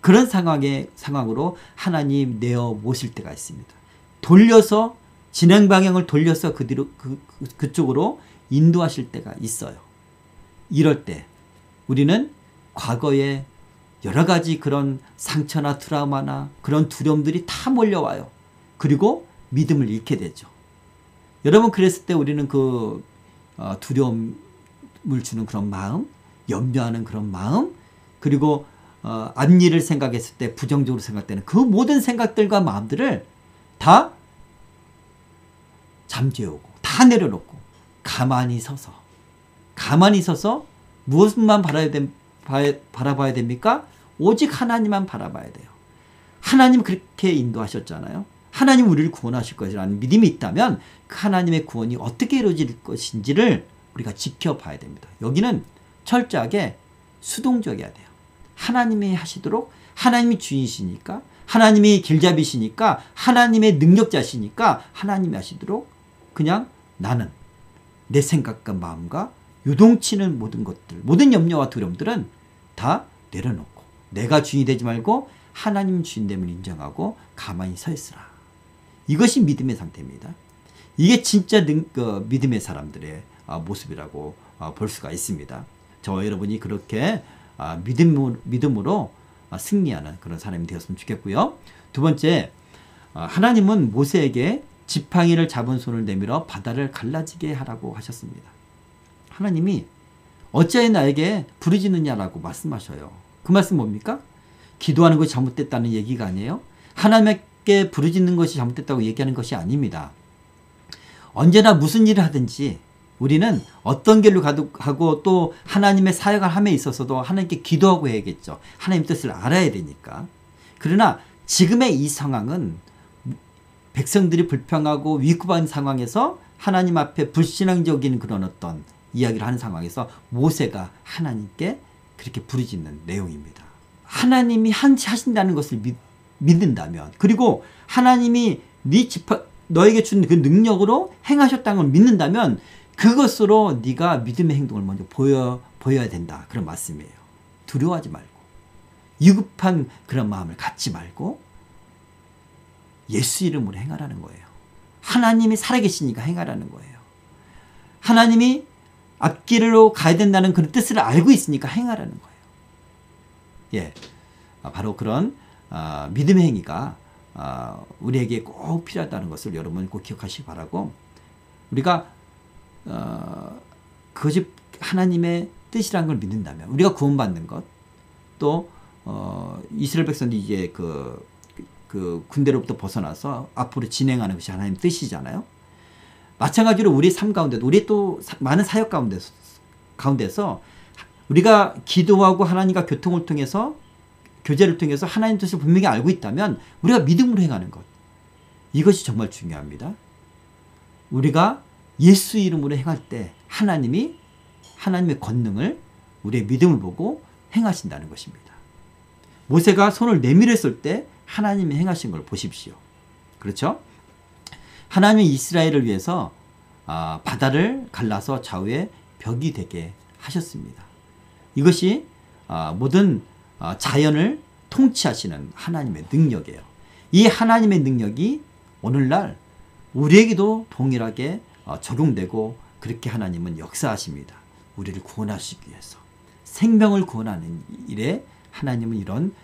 그런 상황으로 하나님 내어 모실 때가 있습니다. 돌려서 진행 방향을 돌려서 그쪽으로 인도하실 때가 있어요. 이럴 때 우리는 과거에 여러 가지 그런 상처나 트라우마나 그런 두려움들이 다 몰려와요. 그리고 믿음을 잃게 되죠. 여러분, 그랬을 때 우리는 그 두려움을 주는 그런 마음, 염려하는 그런 마음, 그리고 앞일을 생각했을 때 부정적으로 생각되는 그 모든 생각들과 마음들을 다 잠재우고 다 내려놓고 가만히 서서 무엇만 바라봐야 됩니까? 오직 하나님만 바라봐야 돼요. 하나님 그렇게 인도하셨잖아요. 하나님 우리를 구원하실 것이라는 믿음이 있다면 그 하나님의 구원이 어떻게 이루어질 것인지를 우리가 지켜봐야 됩니다. 여기는 철저하게 수동적이어야 돼요. 하나님이 하시도록, 하나님이 주인이시니까, 하나님이 길잡이시니까, 하나님의 능력자시니까 하나님이 하시도록 그냥 나는 내 생각과 마음과 요동치는 모든 것들, 모든 염려와 두려움들은 다 내려놓고 내가 주인이 되지 말고 하나님 주인됨을 인정하고 가만히 서 있으라. 이것이 믿음의 상태입니다. 이게 진짜 믿음의 사람들의 모습이라고 볼 수가 있습니다. 저와 여러분이 그렇게 믿음으로 승리하는 그런 사람이 되었으면 좋겠고요. 두 번째, 하나님은 모세에게 지팡이를 잡은 손을 내밀어 바다를 갈라지게 하라고 하셨습니다. 하나님이 어찌하여 나에게 부르짖느냐라고 말씀하셔요. 그 말씀 뭡니까? 기도하는 것이 잘못됐다는 얘기가 아니에요. 하나님께 부르짖는 것이 잘못됐다고 얘기하는 것이 아닙니다. 언제나 무슨 일을 하든지 우리는 어떤 길로 가고 또 하나님의 사역을 함에 있어서도 하나님께 기도하고 해야겠죠. 하나님 뜻을 알아야 되니까. 그러나 지금의 이 상황은 백성들이 불평하고 위급한 상황에서 하나님 앞에 불신앙적인 그런 어떤 이야기를 하는 상황에서 모세가 하나님께 그렇게 부르짖는 내용입니다. 하나님이 하신다는 것을 믿는다면, 그리고 하나님이 너에게 준 그 능력으로 행하셨다는 걸 믿는다면 그것으로 네가 믿음의 행동을 먼저 보여야 된다. 그런 말씀이에요. 두려워하지 말고 위급한 그런 마음을 갖지 말고 예수 이름으로 행하라는 거예요. 하나님이 살아계시니까 행하라는 거예요. 하나님이 앞길로 가야 된다는 그런 뜻을 알고 있으니까 행하라는 거예요. 예, 바로 그런 믿음의 행위가 우리에게 꼭 필요하다는 것을 여러분 꼭 기억하시기 바라고, 우리가 그것이 하나님의 뜻이라는 걸 믿는다면 우리가 구원받는 것, 또 이스라엘 백성들이 이제 그 군대로부터 벗어나서 앞으로 진행하는 것이 하나님의 뜻이잖아요. 마찬가지로 우리 삶 가운데도, 우리 또 많은 사역 가운데서 우리가 기도하고 하나님과 교통을 통해서, 교제를 통해서 하나님 뜻을 분명히 알고 있다면 우리가 믿음으로 행하는 것, 이것이 정말 중요합니다. 우리가 예수 이름으로 행할 때 하나님이 하나님의 권능을, 우리의 믿음을 보고 행하신다는 것입니다. 모세가 손을 내밀었을 때 하나님이 행하신 걸 보십시오. 그렇죠? 하나님이 이스라엘을 위해서 바다를 갈라서 좌우에 벽이 되게 하셨습니다. 이것이 모든 자연을 통치하시는 하나님의 능력이에요. 이 하나님의 능력이 오늘날 우리에게도 동일하게 적용되고, 그렇게 하나님은 역사하십니다. 우리를 구원하시기 위해서, 생명을 구원하는 일에 하나님은 이런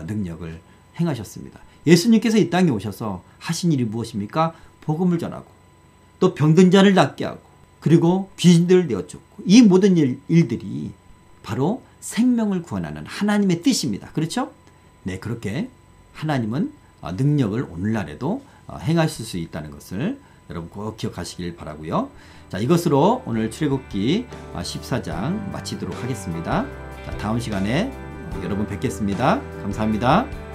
능력을 행하셨습니다. 예수님께서 이 땅에 오셔서 하신 일이 무엇입니까? 복음을 전하고, 또 병든 자를 낫게 하고, 그리고 귀신들을 내어쫓고, 이 모든 일들이 바로 생명을 구원하는 하나님의 뜻입니다. 그렇죠? 네, 그렇게 하나님은 능력을 오늘날에도 행하실 수 있다는 것을 여러분 꼭 기억하시길 바라고요. 자, 이것으로 오늘 출애굽기 14장 마치도록 하겠습니다. 자, 다음 시간에 여러분 뵙겠습니다. 감사합니다.